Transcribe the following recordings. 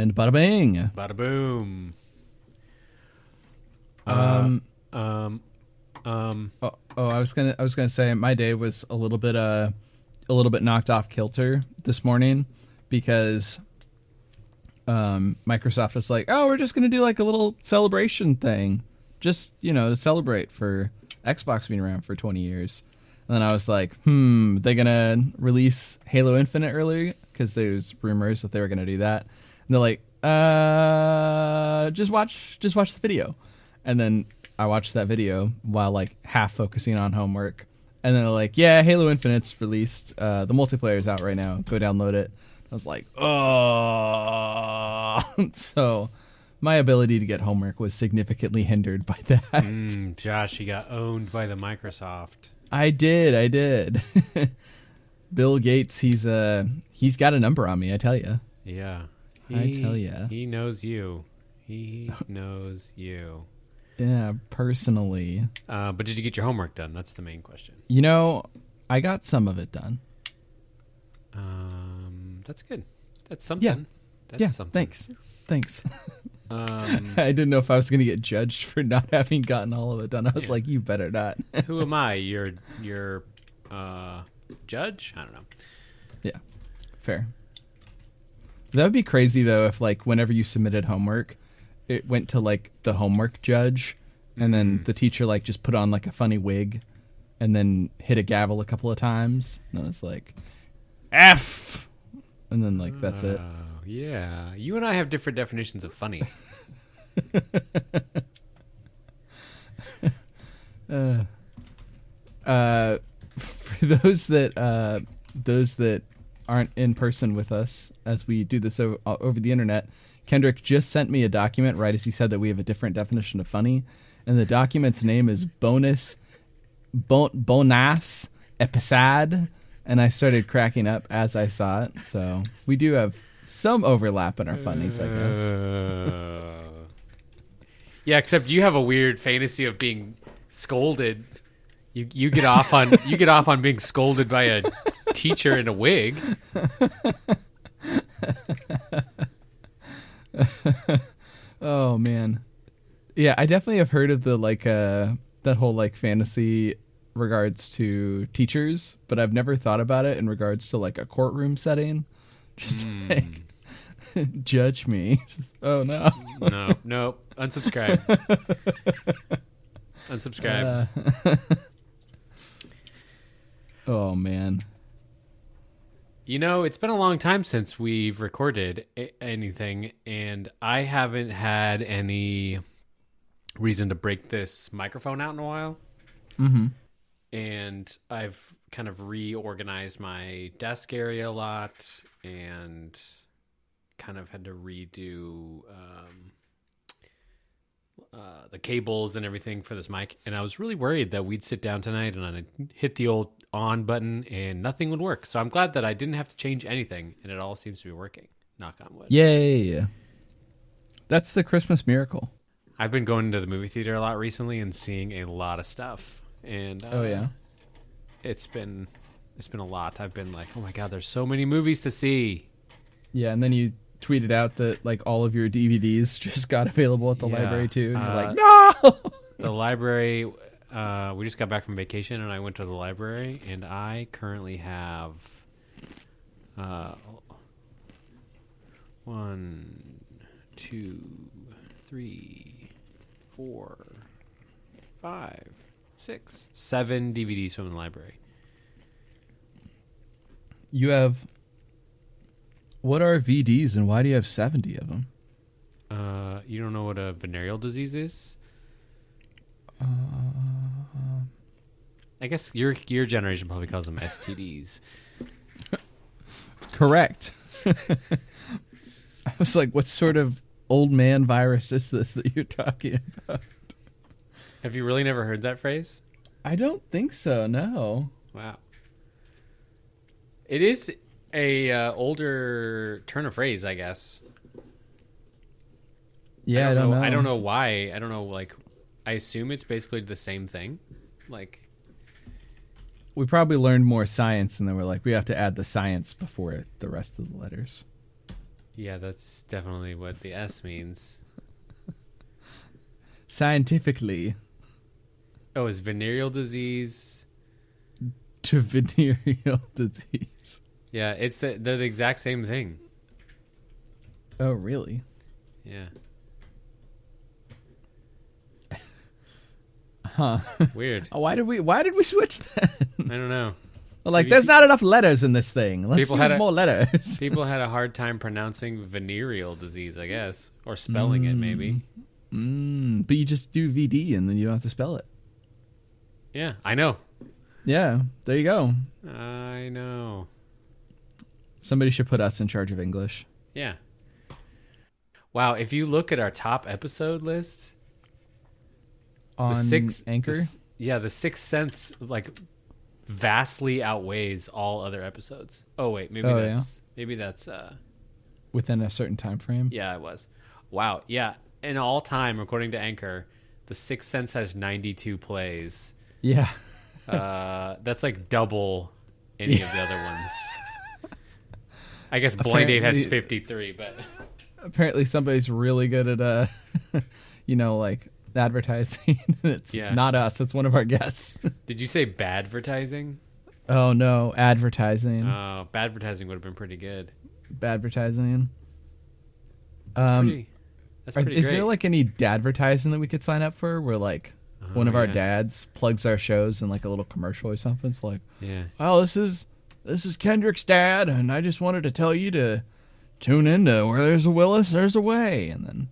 And bada bing. Bada boom. I was gonna say my day was a little bit knocked off kilter this morning because Microsoft was like, oh, we're just gonna do like a little celebration thing, just to celebrate for Xbox being around for 20 years. And then I was like, they're gonna release Halo Infinite early because there's rumors that they were gonna do that. And they're like, just watch the video. And then I watched that video while like half focusing on homework. And then they're like, yeah, Halo Infinite's released. The multiplayer's out right now. Go download it. I was like, oh. So my ability to get homework was significantly hindered by that. Josh, he got owned by the Microsoft. I did. Bill Gates, he's got a number on me, I tell you. Yeah. I tell you. He knows you. He knows you. Yeah, personally. But did you get your homework done? That's the main question. I got some of it done. That's good. That's something. Yeah. Something. Thanks. I didn't know if I was going to get judged for not having gotten all of it done. I was like, you better not. Who am I? Your judge? I don't know. Yeah, fair. That would be crazy though if like whenever you submitted homework, it went to like the homework judge, and then the teacher like just put on like a funny wig, and then hit a gavel a couple of times, and then it's like F, and then like that's it. Yeah, you and I have different definitions of funny. For those that aren't in person with us as we do this over the internet, Kendrick just sent me a document right as he said that we have a different definition of funny, and the document's name is Bonas Episode, and I started cracking up as I saw it. So we do have some overlap in our funnies, I guess. Yeah, except you have a weird fantasy of being scolded. You get off on being scolded by a teacher in a wig. Oh man, yeah, I definitely have heard of the like that whole like fantasy regards to teachers, but I've never thought about it in regards to like a courtroom setting. Just like judge me. Just, oh no. No, unsubscribe. Unsubscribe. Oh man. It's been a long time since we've recorded anything, and I haven't had any reason to break this microphone out in a while. Mm-hmm. And I've kind of reorganized my desk area a lot and kind of had to redo the cables and everything for this mic. And I was really worried that we'd sit down tonight and I'd hit the old on button and nothing would work. So I'm glad that I didn't have to change anything and it all seems to be working. Knock on wood. Yay. That's the Christmas miracle. I've been going to the movie theater a lot recently and seeing a lot of stuff. And oh yeah. It's been a lot. I've been like, oh my God, there's so many movies to see. Yeah, and then you tweeted out that like all of your DVDs just got available at the library too, and you're like, no. The library. We just got back from vacation, and I went to the library, and I currently have 1, 2, 3, 4, 5, 6, 7 DVDs from the library. You have. What are VDs and why do you have 70 of them? You don't know what a venereal disease is? I guess your generation probably calls them STDs. Correct. I was like, what sort of old man virus is this that you're talking about? Have you really never heard that phrase? I don't think so, no. Wow. It is a older turn of phrase, I guess. Yeah, I don't know. I don't know why. I don't know, like, I assume it's basically the same thing. Like, we probably learned more science and then we're like, we have to add the science before the rest of the letters. Yeah, that's definitely what the S means. Scientifically. Oh, is venereal disease? To venereal disease. Yeah, they're the exact same thing. Oh, really? Yeah. Huh. Weird. Why did we switch that? I don't know. Like, there's not enough letters in this thing. Let's use more letters. People had a hard time pronouncing venereal disease, I guess. Or spelling it, maybe. But you just do VD and then you don't have to spell it. Yeah, I know. Yeah, there you go. I know. Somebody should put us in charge of English. Yeah. Wow, if you look at our top episode list... On Anchor? The Sixth Sense, like... vastly outweighs all other episodes. Oh wait, maybe that's within a certain time frame. Yeah, it was. Wow. Yeah, in all time, according to Anchor, The Sixth Sense has 92 plays. Yeah. That's like double any of the other ones. I guess Blind Date has 53, but apparently somebody's really good at like advertising. It's not us. It's one of our guests. Did you say bad advertising? Oh no, advertising. Oh, bad advertising would have been pretty good. Bad advertising. That's pretty great. Is there like any advertising that we could sign up for where like one of our dads plugs our shows in like a little commercial or something? It's like, oh, this is Kendrick's dad, and I just wanted to tell you to tune into where there's a Willis, there's a way, and then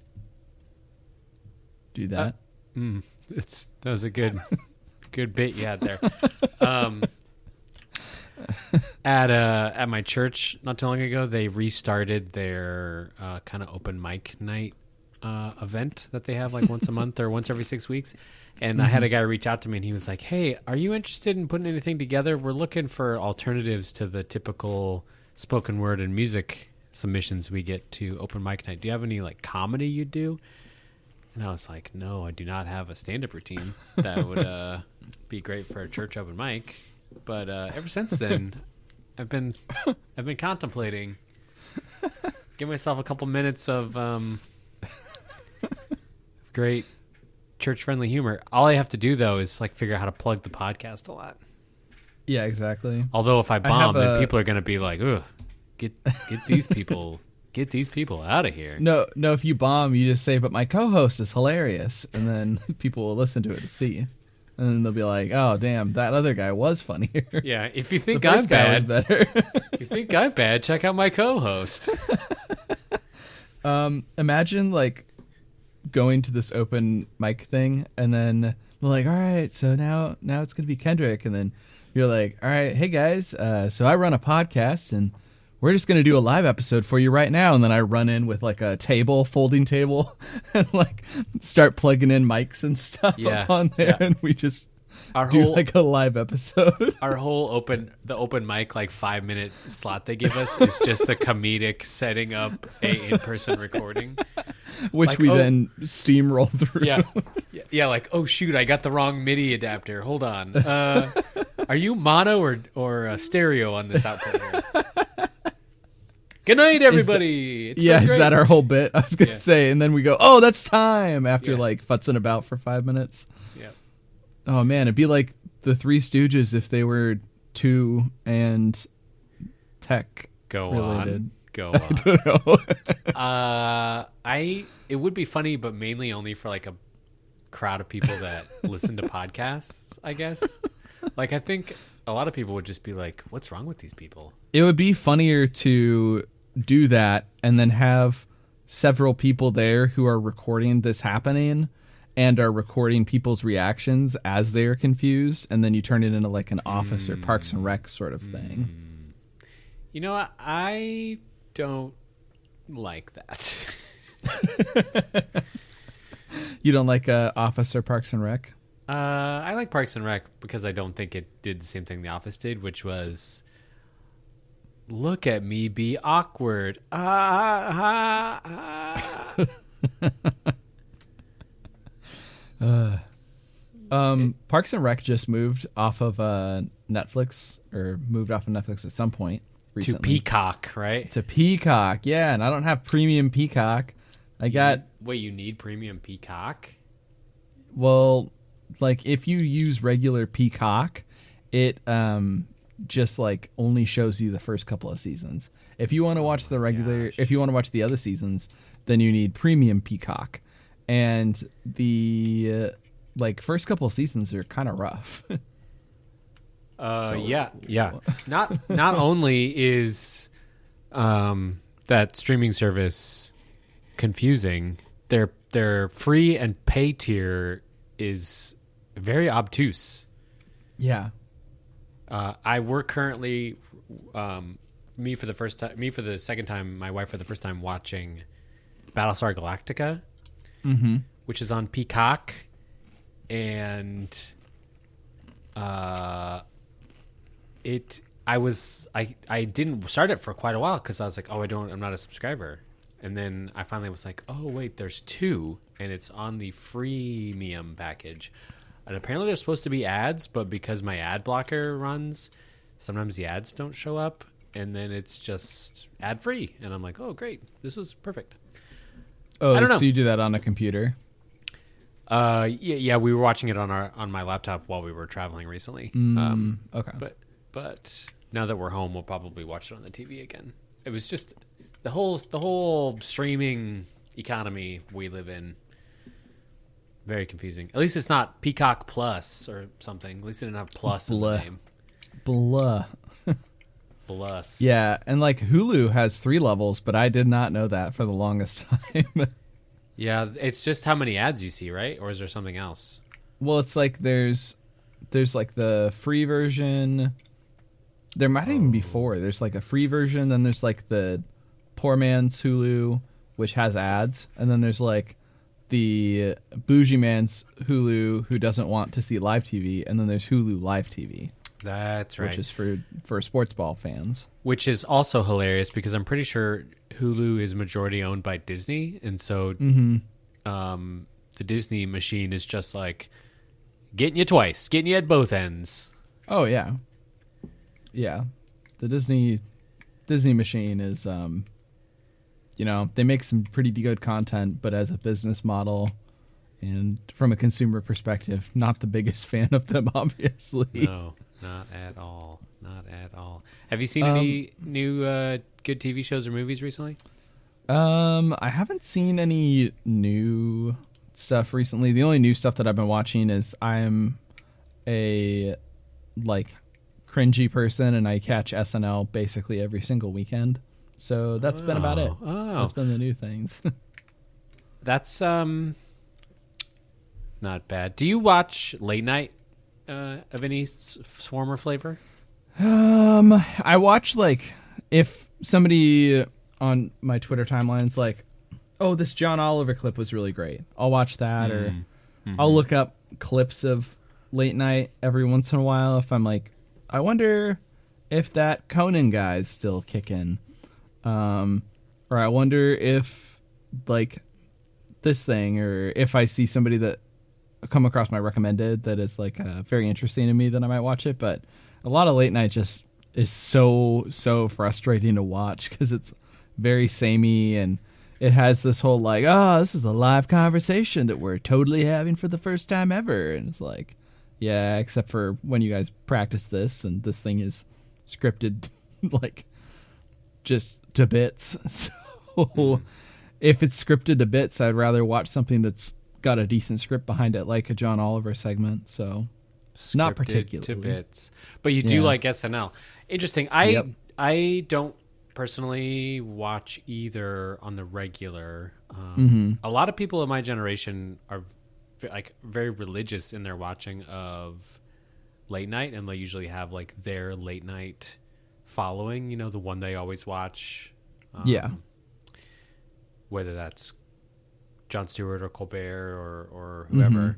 do that. That was a good bit you had there. At my church not too long ago, they restarted their kind of open mic night event that they have like once a month or once every 6 weeks. And I had a guy reach out to me and he was like, "Hey, are you interested in putting anything together? We're looking for alternatives to the typical spoken word and music submissions we get to open mic night. Do you have any like comedy you do?" And I was like, "No, I do not have a stand-up routine that would be great for a church open mic." But ever since then, I've been contemplating. Give myself a couple minutes of great church-friendly humor. All I have to do though is like figure out how to plug the podcast a lot. Yeah, exactly. Although if I bomb, then people are going to be like, "Ugh, get these people." Get these people out of here. No, if you bomb, you just say, "But my co-host is hilarious." And then people will listen to it to see. And then they'll be like, "Oh, damn, that other guy was funnier." Yeah, if you think I'm bad, better. If you think I'm bad, check out my co-host. Imagine, like, going to this open mic thing, and then they're like, "All right, so now it's going to be Kendrick." And then you're like, "All right, hey, guys, so I run a podcast, and we're just going to do a live episode for you right now." And then I run in with like a folding table, and like start plugging in mics and stuff up on there. Yeah. And we just do like a live episode. Our whole open mic, like 5-minute slot they give us is just a comedic setting up a in-person recording. Which like, we then steamroll through. Yeah, like, "Oh shoot, I got the wrong MIDI adapter. Hold on. Are you mono or stereo on this output here?" Good night, everybody. Is that our whole bit? I was going to say, and then we go, "Oh, that's time," after like futzing about for 5 minutes. Yeah. Oh man, it'd be like the Three Stooges if they were 2 and tech related. Go on. I don't know. It would be funny, but mainly only for like a crowd of people that listen to podcasts, I guess. Like, I think a lot of people would just be like, "What's wrong with these people?" It would be funnier to do that and then have several people there who are recording this happening and are recording people's reactions as they're confused, and then you turn it into like an Office or Parks and Rec sort of thing. You know, I don't like that. You don't like Office or Parks and Rec? I like Parks and Rec because I don't think it did the same thing The Office did, which was, "Look at me be awkward." Parks and Rec just moved off of Netflix at some point recently. Peacock, right? To Peacock, yeah, and I don't have premium Peacock. I got... Wait, you need premium Peacock? Well, like, if you use regular Peacock, it just, like, only shows you the first couple of seasons. If you want to watch the regular... gosh. If you want to watch the other seasons, then you need premium Peacock. And the, like, first couple of seasons are kind of rough. Yeah. Not only is that streaming service confusing, their free and pay tier is very obtuse. Yeah. We're currently me for the second time, my wife for the first time watching Battlestar Galactica, which is on Peacock, and I didn't start it for quite a while because I was like, I'm not a subscriber. And then I finally was like, oh wait, there's two, and it's on the freemium package. And apparently there's supposed to be ads, but because my ad blocker runs, sometimes the ads don't show up, and then it's just ad free. And I'm like, oh great, this was perfect. Oh, I don't know. So you do that on a computer? Yeah, we were watching it on my laptop while we were traveling recently. Okay. But now that we're home, we'll probably watch it on the TV again. It was just the whole streaming economy we live in. Very confusing. At least it's not Peacock Plus or something. At least it didn't have plus in the name. Blah. Plus. Yeah, and like Hulu has 3 levels, but I did not know that for the longest time. Yeah, it's just how many ads you see, right? Or is there something else? Well, it's like there's like the free version. There might even be 4. There's like a free version, then there's like the poor man's Hulu, which has ads, and then there's like the bougie man's Hulu who doesn't want to see live TV, and then there's Hulu Live TV. That's right. Which is for sports ball fans. Which is also hilarious because I'm pretty sure Hulu is majority owned by Disney, and so the Disney machine is just like getting you twice, getting you at both ends. Oh yeah, yeah. The Disney machine is, they make some pretty good content, but as a business model and from a consumer perspective, not the biggest fan of them, obviously. No. Not at all. Not at all. Have you seen any new good TV shows or movies recently? I haven't seen any new stuff recently. The only new stuff that I've been watching is I'm a like cringy person, and I catch SNL basically every single weekend. So that's been about it. Oh. That's been the new things. That's not bad. Do you watch late night? Of any form or flavor? I watch, like, if somebody on my Twitter timeline's like, oh, this John Oliver clip was really great, I'll watch that, or I'll look up clips of late night every once in a while if I'm like, I wonder if that Conan guy's still kicking, or I wonder if, like, this thing, or if I see somebody that come across my recommended that is like very interesting to me, then I might watch it. But a lot of late night just is so frustrating to watch because it's very samey, and it has this whole like, oh, this is a live conversation that we're totally having for the first time ever, and it's like, yeah, except for when you guys practice this, and this thing is scripted like just to bits. So if it's scripted to bits, I'd rather watch something that's got a decent script behind it, like a John Oliver segment. So not particularly to bits, but you do like SNL. Interesting. I don't personally watch either on the regular. A lot of people of my generation are like very religious in their watching of late night, and they usually have like their late night following, the one they always watch. Whether that's Jon Stewart or Colbert or whoever.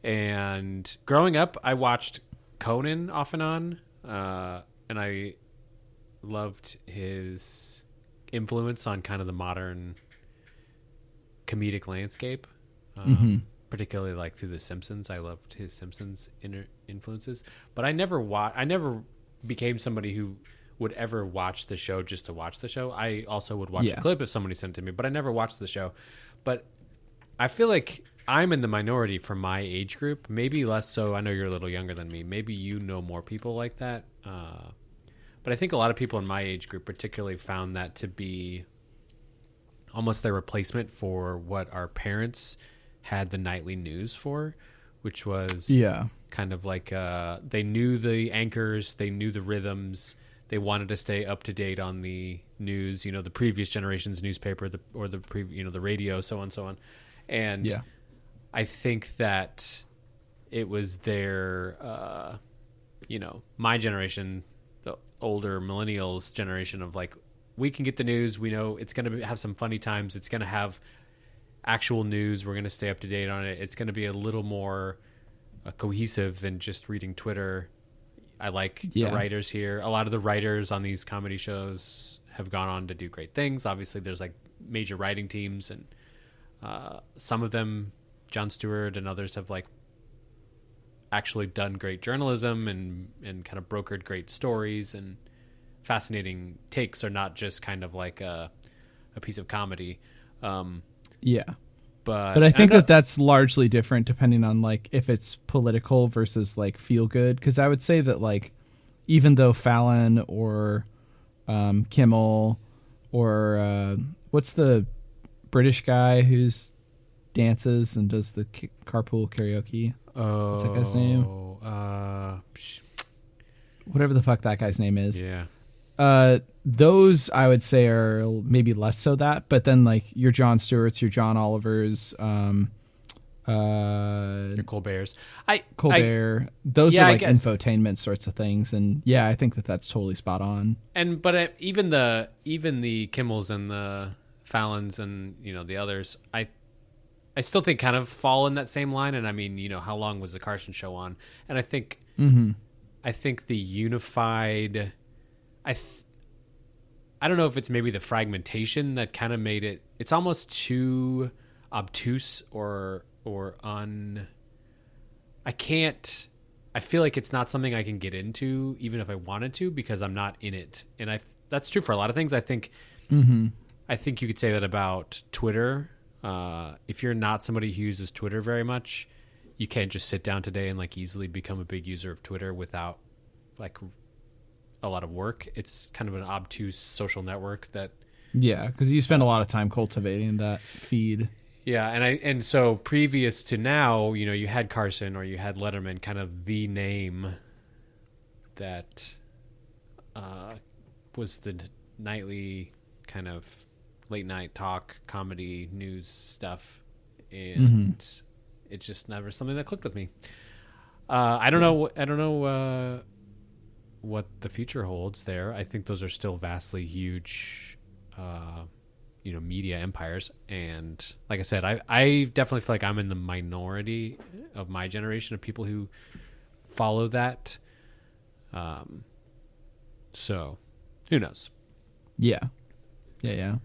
And growing up, I watched Conan off and on, and I loved his influence on kind of the modern comedic landscape, particularly like through The Simpsons. I loved his Simpsons influences, but I never became somebody who would ever watch the show just to watch the show. I also would watch a clip if somebody sent it to me, but I never watched the show. But I feel like I'm in the minority for my age group, maybe less so. I know you're a little younger than me. Maybe you know more people like that. But I think a lot of people in my age group particularly found that to be almost their replacement for what our parents had the nightly news for, which was kind of like they knew the anchors, they knew the rhythms, they wanted to stay up to date on the news, the previous generation's newspaper, the radio, so on, so on. And I think that it was their, my generation, the older millennials generation of like, we can get the news. We know it's going to have some funny times. It's going to have actual news. We're going to stay up to date on it. It's going to be a little more cohesive than just reading Twitter. I like the writers here. A lot of the writers on these comedy shows have gone on to do great things. Obviously, there's like major writing teams, and some of them, Jon Stewart and others, have like actually done great journalism and kind of brokered great stories and fascinating takes, are not just kind of like a piece of comedy. But I think that's largely different depending on like if it's political versus like feel good. Because I would say that like even though Fallon or Kimmel or what's the British guy who's dances and does the carpool karaoke? What's that guy's name? Whatever the fuck that guy's name is. Yeah. Those I would say are maybe less so that, but then like your Jon Stewarts, your John Olivers, your Colbert's, Colbert. Those are like infotainment sorts of things, and I think that's totally spot on. But even the Kimmels and the Fallons and the others, I still think kind of fall in that same line. And I mean, how long was the Carson show on? And I think I think the unified. I don't know if it's maybe the fragmentation that kind of made it. It's almost too obtuse or I feel like it's not something I can get into even if I wanted to, because I'm not in it. And that's true for a lot of things. I think I think you could say that about Twitter. If you're not somebody who uses Twitter very much, you can't just sit down today and like easily become a big user of Twitter without like a lot of work. It's kind of an obtuse social network that because you spend a lot of time cultivating that feed. And so previous to now, you had Carson or you had Letterman, kind of the name that was the nightly kind of late night talk comedy news stuff, and it's just never something that clicked with me. I don't know what the future holds there. I think those are still vastly huge, media empires. And like I said, I definitely feel like I'm in the minority of my generation of people who follow that. So who knows? Yeah. I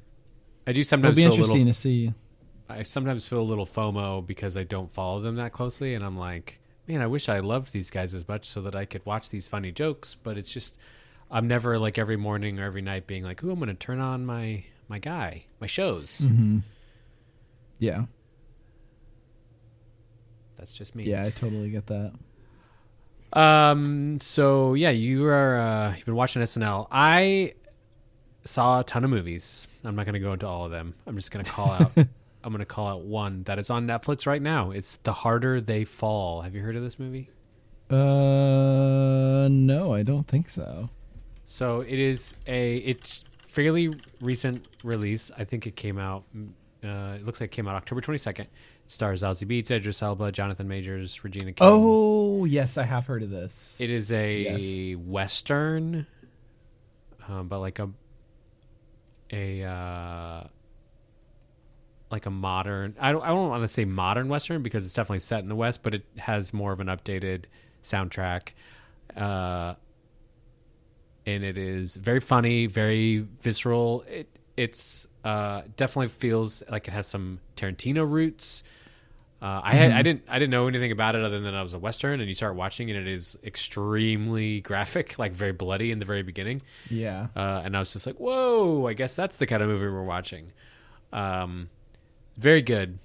do sometimes It'll be interesting to see. I sometimes feel a little FOMO because I don't follow them that closely. And I'm like, man, I wish I loved these guys as much so that I could watch these funny jokes. But it's just, I'm never like every morning or every night being like, ooh, I'm going to turn on my guy, my shows. Yeah. That's just me. Yeah, I totally get that. So yeah, you've been watching SNL. I saw a ton of movies. I'm not going to go into all of them. I'm just going to call out I'm going to call out one that is on Netflix right now. It's The Harder They Fall. Have you heard of this movie? No, I don't think so. So it's fairly recent release. I think it came out, it looks like it came out October 22nd. It stars Zazie Beetz, Idris Elba, Jonathan Majors, Regina King. Oh, yes, I have heard of this. It is a Western, but like a modern, I don't want to say modern Western because it's definitely set in the West, but it has more of an updated soundtrack. And it is very funny, very visceral. It's definitely feels like it has some Tarantino roots. I didn't know anything about it other than that it was a Western, and you start watching and it is extremely graphic, like very bloody in the very beginning. Yeah. And I was just like, whoa, I guess that's the kind of movie we're watching. Very good,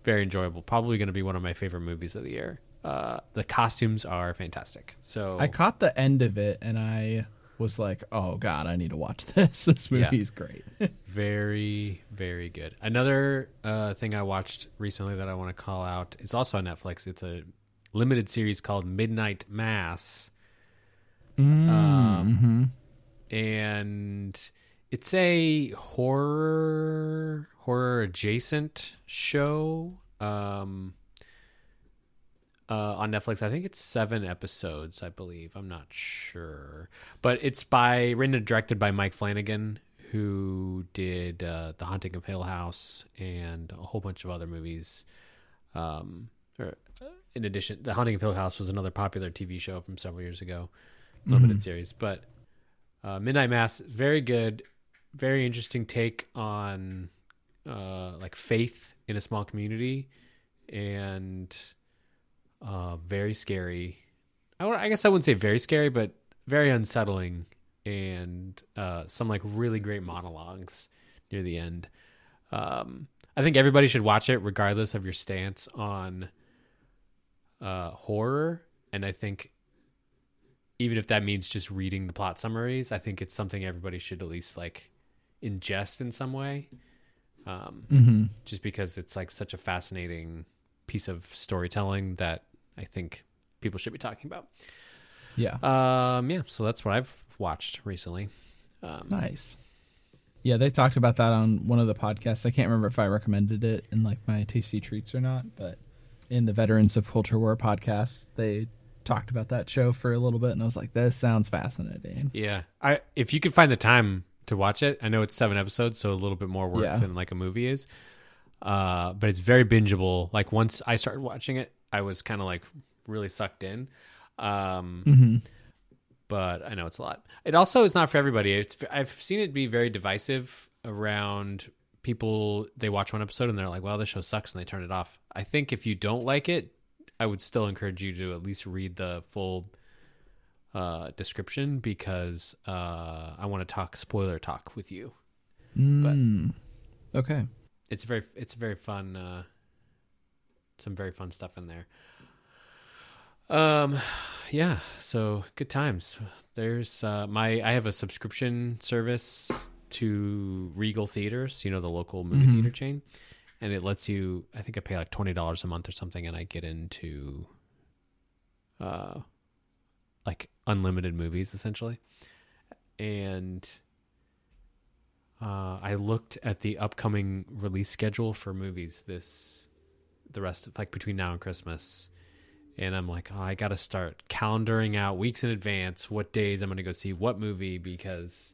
very enjoyable. Probably going to be one of my favorite movies of the year. The costumes are fantastic. So I caught the end of it and I was like, oh God, I need to watch this. This movie is great. Very, very good. Another thing I watched recently that I want to call out is also on Netflix. It's a limited series called Midnight Mass. And it's a horror adjacent show on Netflix. I think it's 7 episodes, I believe. I'm not sure. But it's written and directed by Mike Flanagan, who did The Haunting of Hill House and a whole bunch of other movies. In addition, The Haunting of Hill House was another popular TV show from several years ago, limited series. But Midnight Mass, very good, very interesting take on like faith in a small community, and very scary. I guess I wouldn't say very scary, but very unsettling, and some like really great monologues near the end. I think everybody should watch it regardless of your stance on horror, and I think even if that means just reading the plot summaries, I think it's something everybody should at least like ingest in some way. Just because it's like such a fascinating piece of storytelling that I think people should be talking about. Yeah. So that's what I've watched recently. Nice. Yeah, they talked about that on one of the podcasts. I can't remember if I recommended it in like my Tasty Treats or not, but in the Veterans of Culture War podcast, they talked about that show for a little bit, and I was like, this sounds fascinating. Yeah. If you could find the time to watch it, I know it's 7 episodes, so a little bit more work than like a movie is. But it's very bingeable. Like once I started watching it, I was kind of like really sucked in. But I know it's a lot. It also is not for everybody. I've seen it be very divisive around people. They watch one episode and they're like, well, this show sucks, and they turn it off. I think if you don't like it, I would still encourage you to at least read the full description, because I want to spoiler talk with you. But okay. It's very fun. Some very fun stuff in there. Yeah. So good times. There's I have a subscription service to Regal Theaters, the local movie theater chain, and it lets you. I think I pay like $20 a month or something, and I get into like unlimited movies essentially. And I looked at the upcoming release schedule for movies the rest of like between now and Christmas, and I'm like, oh, I got to start calendaring out weeks in advance what days I'm going to go see what movie, because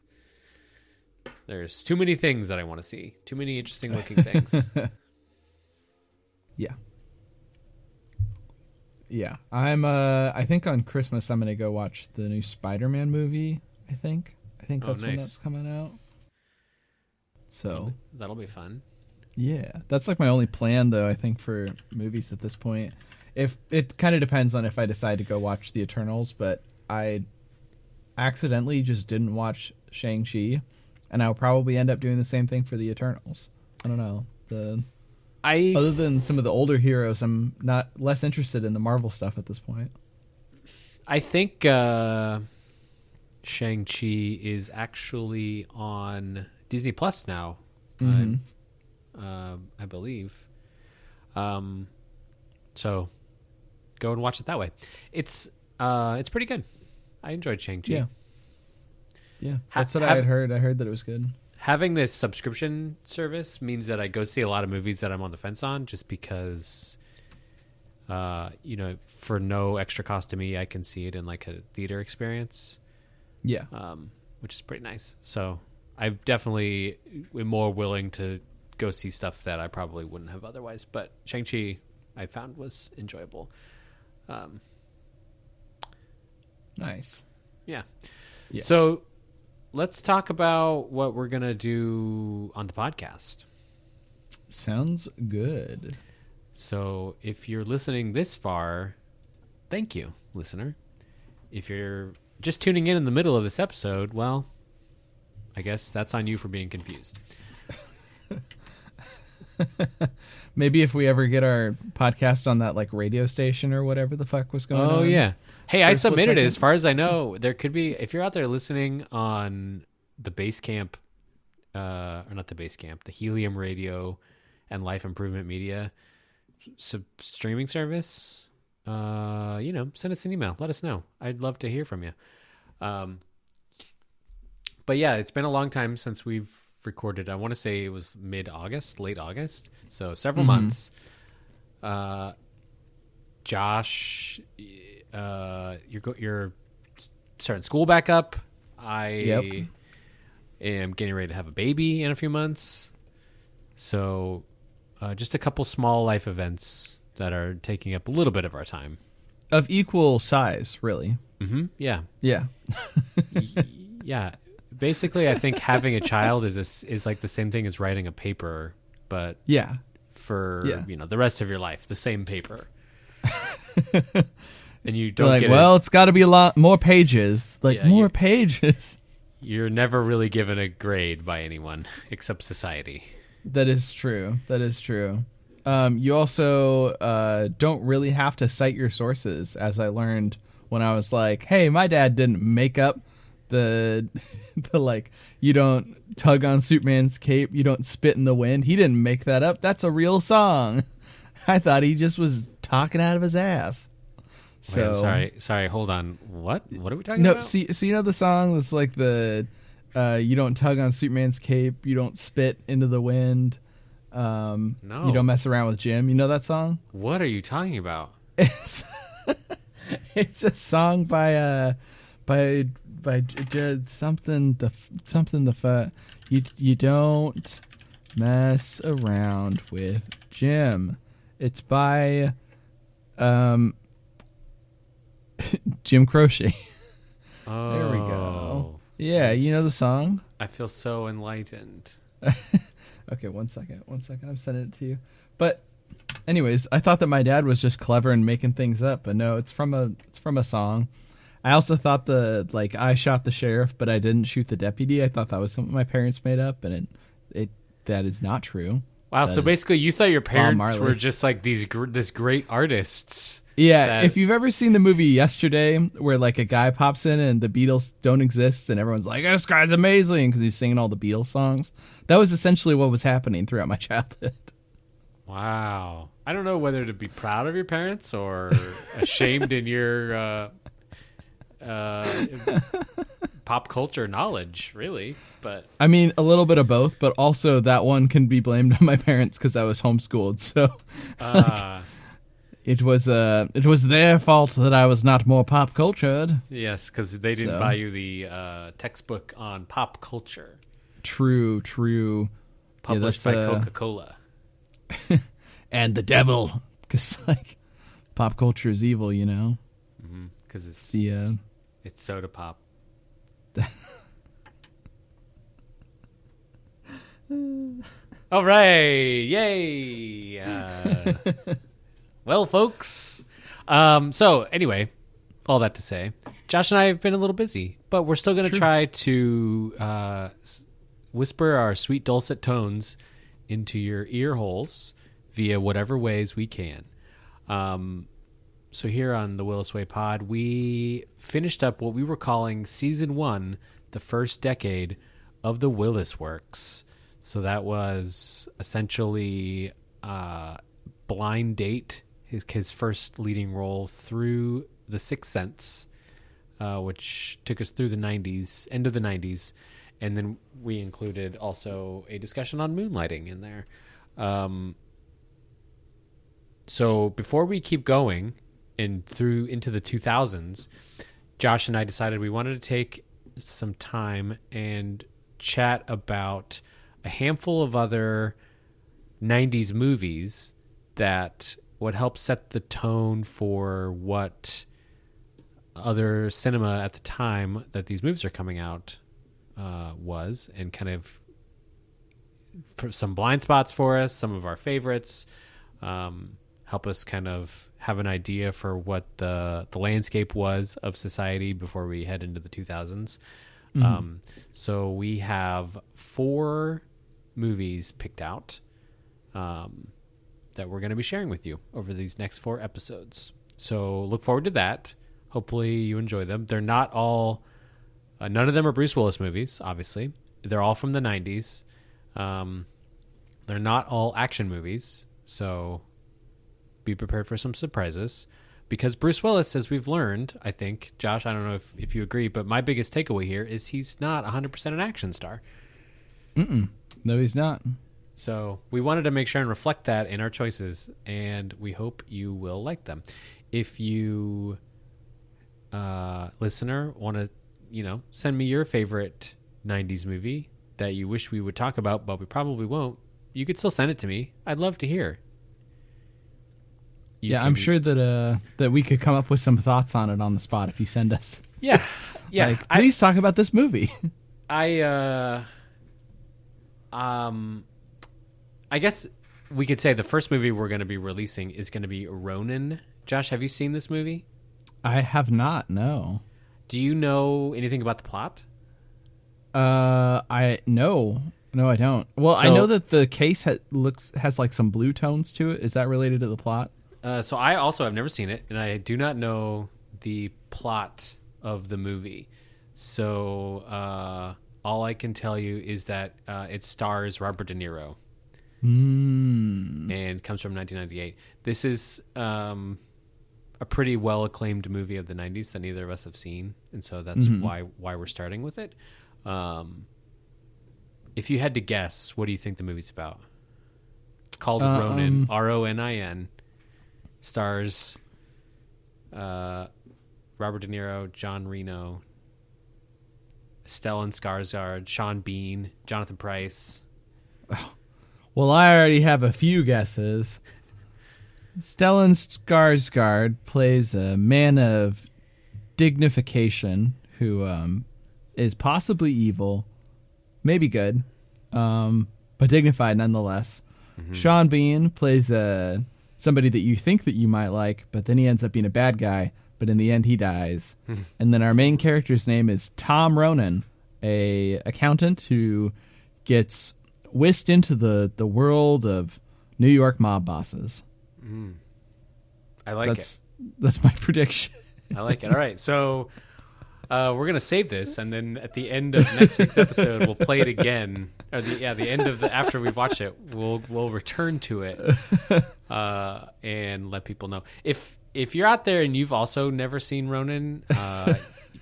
there's too many things that I want to see, too many interesting looking things. Yeah. I think on Christmas I'm going to go watch the new Spider-Man movie. I think that's when that's coming out. So that'll be fun. Yeah, that's like my only plan though, I think, for movies at this point. If it kind of depends on if I decide to go watch the Eternals, but I accidentally just didn't watch Shang-Chi, and I'll probably end up doing the same thing for the Eternals. I don't know. Other than some of the older heroes, I'm not less interested in the Marvel stuff at this point. I think Shang-Chi is actually on Disney Plus now. I believe. So go and watch it that way. It's pretty good. I enjoyed Shang-Chi. Yeah. That's what I had heard. I heard that it was good. Having this subscription service means that I go see a lot of movies that I'm on the fence on, just because, for no extra cost to me, I can see it in like a theater experience. Yeah. Which is pretty nice. So I definitely am more willing to go see stuff that I probably wouldn't have otherwise. But Shang-Chi, I found, was enjoyable. Nice. Yeah. So let's talk about what we're going to do on the podcast. Sounds good. So if you're listening this far, thank you, listener. If you're just tuning in the middle of this episode, well, I guess that's on you for being confused. Maybe if we ever get our podcast on that like radio station or whatever the fuck was going on. Oh yeah. Hey, I submitted like it. As far as I know, there could be, if you're out there listening on the Basecamp, or not the Basecamp, the Helium Radio and Life Improvement Media streaming service, send us an email. Let us know. I'd love to hear from you. But yeah, it's been a long time since we've recorded. I want to say it was mid-August, late August. So several months. Josh, you're starting school back up. I am getting ready to have a baby in a few months. So just a couple small life events that are taking up a little bit of our time. Of equal size, really. Mm-hmm. Yeah. Yeah. Yeah. Basically, I think having a child is like the same thing as writing a paper, but for the rest of your life, the same paper. And you don't like, it's got to be a lot more pages. More pages. You're never really given a grade by anyone except society. That is true. You also don't really have to cite your sources, as I learned when I was like, hey, my dad didn't make up the like, you don't tug on Superman's cape, you don't spit in the wind. He didn't make that up. That's a real song. I thought he just was talking out of his ass. So wait, I'm sorry. Hold on. What are we talking about? No, so you know the song that's like the you don't tug on Superman's cape, you don't spit into the wind. No, you don't mess around with Jim. You know that song? What are you talking about? It's a song by something the you don't mess around with Jim. It's by Jim Croce. Oh, there we go. Yeah, you know the song? I feel so enlightened. Okay, one second. I'm sending it to you. But anyways, I thought that my dad was just clever and making things up, but no, it's from a song. I also thought I shot the sheriff, but I didn't shoot the deputy. I thought that was something my parents made up, and that is not true. Wow, so basically you thought your parents were just like this great artists. Yeah, if you've ever seen the movie Yesterday, where like a guy pops in and the Beatles don't exist, and everyone's like, "This guy's amazing" because he's singing all the Beatles songs. That was essentially what was happening throughout my childhood. Wow, I don't know whether to be proud of your parents or ashamed in your pop culture knowledge, really. But I mean, a little bit of both, but also that one can be blamed on my parents because I was homeschooled. So. It was their fault that I was not more pop cultured. Yes, because they didn't buy you the textbook on pop culture. True. Published by Coca-Cola. And the devil, because like pop culture is evil, you know. Because it's it's soda pop. All right, yay! Well, folks, so anyway, all that to say, Josh and I have been a little busy, but we're still going to try to whisper our sweet dulcet tones into your ear holes via whatever ways we can. So here on the Willis Way Pod, we finished up what we were calling Season 1, the first decade of the Willis Works. So that was essentially Blind Date, his first leading role through The Sixth Sense, which took us through the 90s, end of the 90s. And then we included also a discussion on moonlighting in there. So before we keep going through into the 2000s, Josh and I decided we wanted to take some time and chat about a handful of other 90s movies that would help set the tone for what other cinema at the time that these movies are coming out was, and kind of for some blind spots for us, some of our favorites, help us kind of have an idea for what the landscape was of society before we head into the 2000s. So we have 4 movies picked out that we're going to be sharing with you over these next 4 episodes. So look forward to that. Hopefully you enjoy them. They're not all, none of them are Bruce Willis movies, obviously. They're all from the 90s. They're not all action movies, so be prepared for some surprises. Because Bruce Willis, as we've learned, I think, Josh, I don't know if you agree, but my biggest takeaway here is he's not 100% an action star. No, he's not. So we wanted to make sure and reflect that in our choices, and we hope you will like them. If you, listener, want to, send me your favorite 90s movie that you wish we would talk about, but we probably won't, you could still send it to me. I'd love to hear. I'm sure that we could come up with some thoughts on it on the spot if you send us. Yeah. Please talk about this movie. I guess we could say the first movie we're going to be releasing is going to be Ronin. Josh, have you seen this movie? I have not, no. Do you know anything about the plot? No, I don't. Well, I know that the case has like some blue tones to it. Is that related to the plot? So I also have never seen it, and I do not know the plot of the movie. So all I can tell you is that it stars Robert De Niro and comes from 1998. This is a pretty well-acclaimed movie of the 90s that neither of us have seen, and so that's why we're starting with it. If you had to guess, what do you think the movie's about? It's called Ronin, Ronin. Stars Robert De Niro, John Reno, Stellan Skarsgård, Sean Bean, Jonathan Pryce. Well, I already have a few guesses. Stellan Skarsgård plays a man of dignification who is possibly evil, maybe good, but dignified nonetheless. Sean Bean plays somebody that you think that you might like, but then he ends up being a bad guy, but in the end he dies. And then our main character's name is Tom Ronin, a accountant who gets whisked into the world of New York mob bosses. I like it. That's my prediction. I like it. All right, so we're going to save this, and then at the end of next week's episode, we'll play it again. Or the end of after we've watched it, we'll return to it and let people know. If you're out there and you've also never seen Ronin,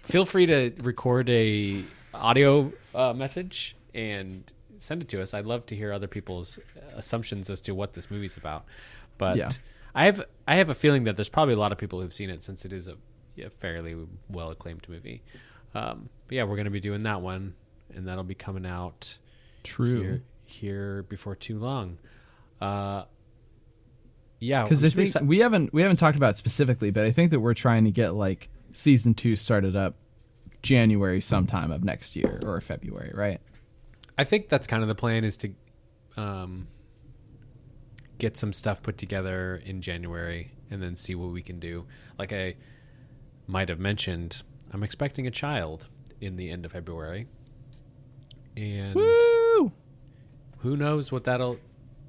feel free to record a audio message and send it to us. I'd love to hear other people's assumptions as to what this movie's about. But yeah. I have a feeling that there's probably a lot of people who've seen it since it is a fairly well-acclaimed movie. But yeah, we're going to be doing that one, and that'll be coming out here before too long. Yeah, because I think we haven't talked about it specifically, but I think that we're trying to get like season 2 started up January sometime of next year or February, right? I think that's kind of the plan, is to get some stuff put together in January and then see what we can do. Like I might have mentioned, I'm expecting a child in the end of February. And woo! Who knows what that'll...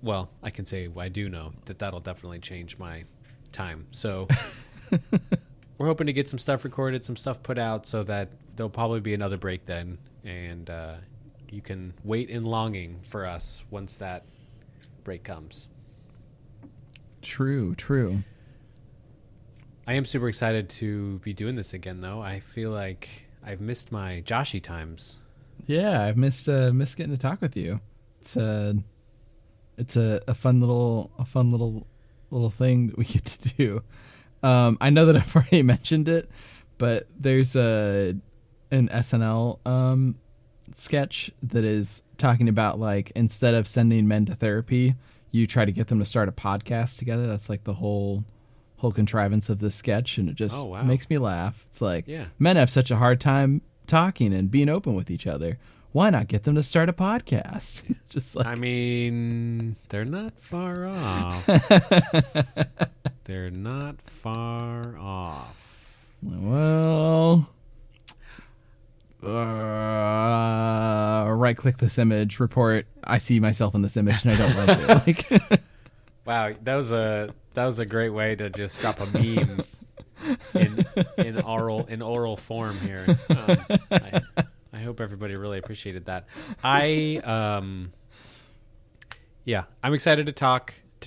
Well, I can say I do know that that'll definitely change my time. So we're hoping to get some stuff recorded, some stuff put out, so that there'll probably be another break then. And you can wait in longing for us once that break comes. True. I am super excited to be doing this again, though. I feel like I've missed my Joshy times. Yeah, I've missed getting to talk with you. It's a fun little thing that we get to do. I know that I've already mentioned it, but there's an SNL sketch that is talking about, like, instead of sending men to therapy, you try to get them to start a podcast together. That's like the whole contrivance of this sketch, and it just makes me laugh. It's like, men have such a hard time talking and being open with each other. Why not get them to start a podcast? Just like, I mean, they're not far off. They're not far off. Well, right-click this image, report. I see myself in this image, and I don't like it. Like, wow, that was a great way to just drop a meme in oral form here. I hope everybody really appreciated that. I'm excited to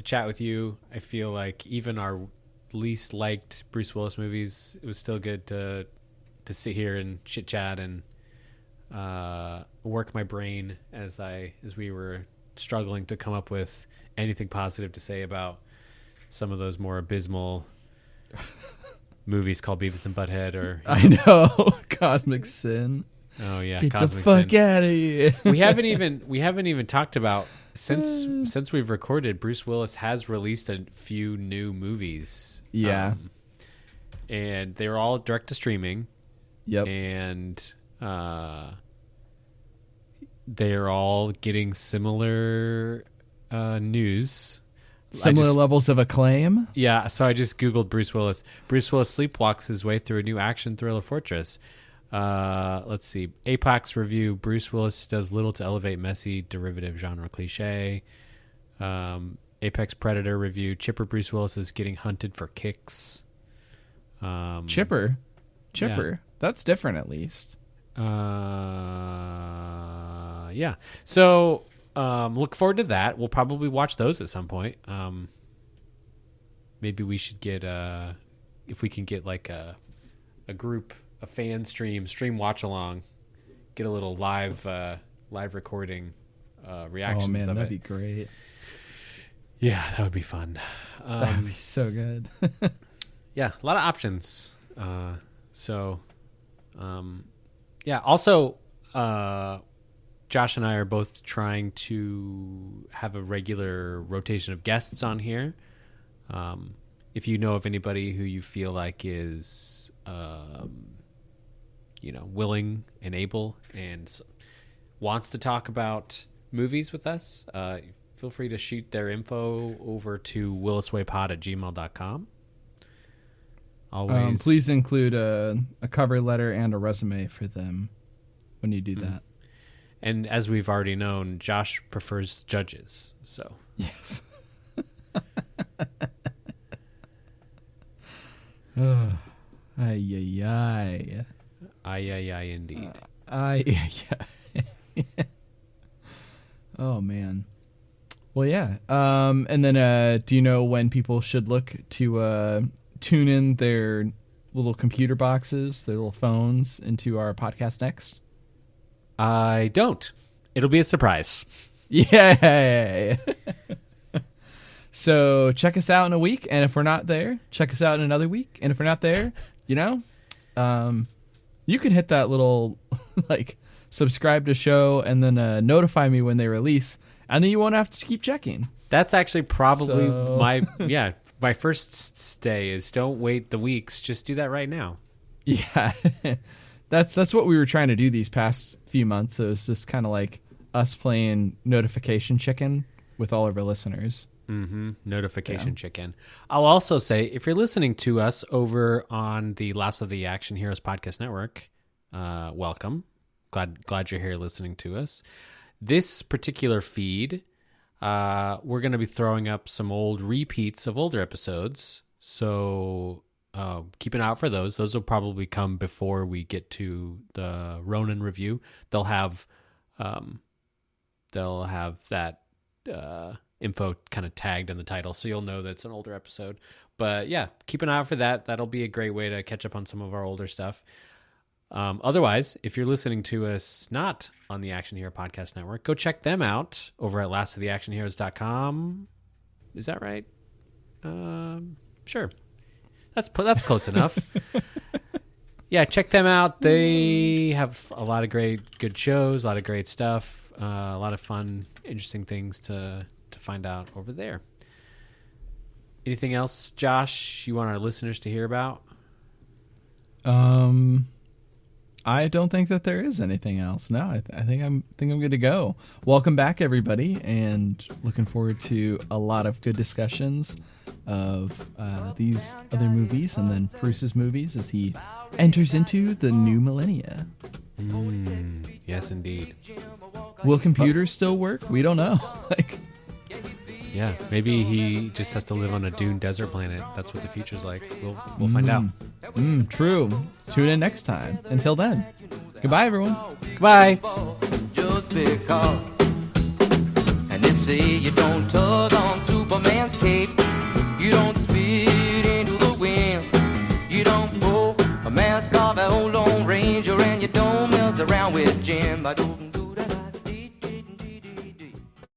chat with you. I feel like even our least liked Bruce Willis movies, it was still good to sit here and chit chat and work my brain as we were struggling to come up with anything positive to say about some of those more abysmal movies called Beavis and Butthead, or I know, Cosmic Sin. Oh yeah, Get Cosmic the fuck Sin. out of here. we haven't even talked about since we've recorded. Bruce Willis has released a few new movies. Yeah, and they're all direct to streaming. Yep, and they're all getting similar news. Similar levels of acclaim. Yeah, so I just Googled Bruce Willis. Bruce Willis sleepwalks his way through a new action thriller fortress. Let's see. Apex review. Bruce Willis does little to elevate messy derivative genre cliche. Apex Predator review. Chipper Bruce Willis is getting hunted for kicks. Chipper. Yeah. That's different, at least. Yeah. So look forward to that. We'll probably watch those at some point. Maybe we should get if we can get like a group, a fan stream watch along, get a little live recording reactions. Oh man, of that'd it. be great. Yeah, that would be fun. That'd be so good. Yeah, a lot of options. Yeah. Also, Josh and I are both trying to have a regular rotation of guests on here. If you know of anybody who you feel like is, willing and able and wants to talk about movies with us, feel free to shoot their info over to williswaypod@gmail.com. Always. Please include a cover letter and a resume for them when you do that. And as we've already known, Josh prefers judges. So yes. Ay, ay, ay. Ay, ay, ay, indeed. Ay, ay. Oh, man. Well, yeah. And then do you know when people should look to tune in their little computer boxes, their little phones, into our podcast next? I don't. It'll be a surprise. Yay! So check us out in a week, and if we're not there, check us out in another week. And if we're not there, you can hit that little subscribe to show and then notify me when they release, and then you won't have to keep checking. That's actually probably my first stay is don't wait the weeks, just do that right now. Yeah. That's what we were trying to do these past few months. It was just kind of like us playing notification chicken with all of our listeners. Mm-hmm. Notification chicken. I'll also say, if you're listening to us over on the Last of the Action Heroes Podcast Network, welcome. Glad you're here listening to us. This particular feed, we're going to be throwing up some old repeats of older episodes. So keep an eye out for those. Those will probably come before we get to the Ronin review. They'll have that info kind of tagged in the title, so you'll know that it's an older episode. But yeah, keep an eye out for that. That'll be a great way to catch up on some of our older stuff. Otherwise, if you're listening to us not on the Action Hero Podcast Network, go check them out over at lastoftheactionheroes.com. Is that right? Sure. That's close enough. Yeah, check them out. They have a lot of good shows, a lot of great stuff, a lot of fun, interesting things to find out over there. Anything else, Josh, you want our listeners to hear about? I don't think that there is anything else. No, I think I'm good to go. Welcome back, everybody, and looking forward to a lot of good discussions of these other movies and then Bruce's movies as he enters into the new millennia. Yes, indeed. Will computers still work? We don't know. Yeah, maybe he just has to live on a dune desert planet. That's what the future's like. We'll find out. True. Tune in next time. Until then, goodbye, everyone. Goodbye. Just because. And they say you don't tug on Superman's cape. You don't spit into the wind. You don't pull a mask off an old Lone Ranger, and you don't mess around with Jim. I don't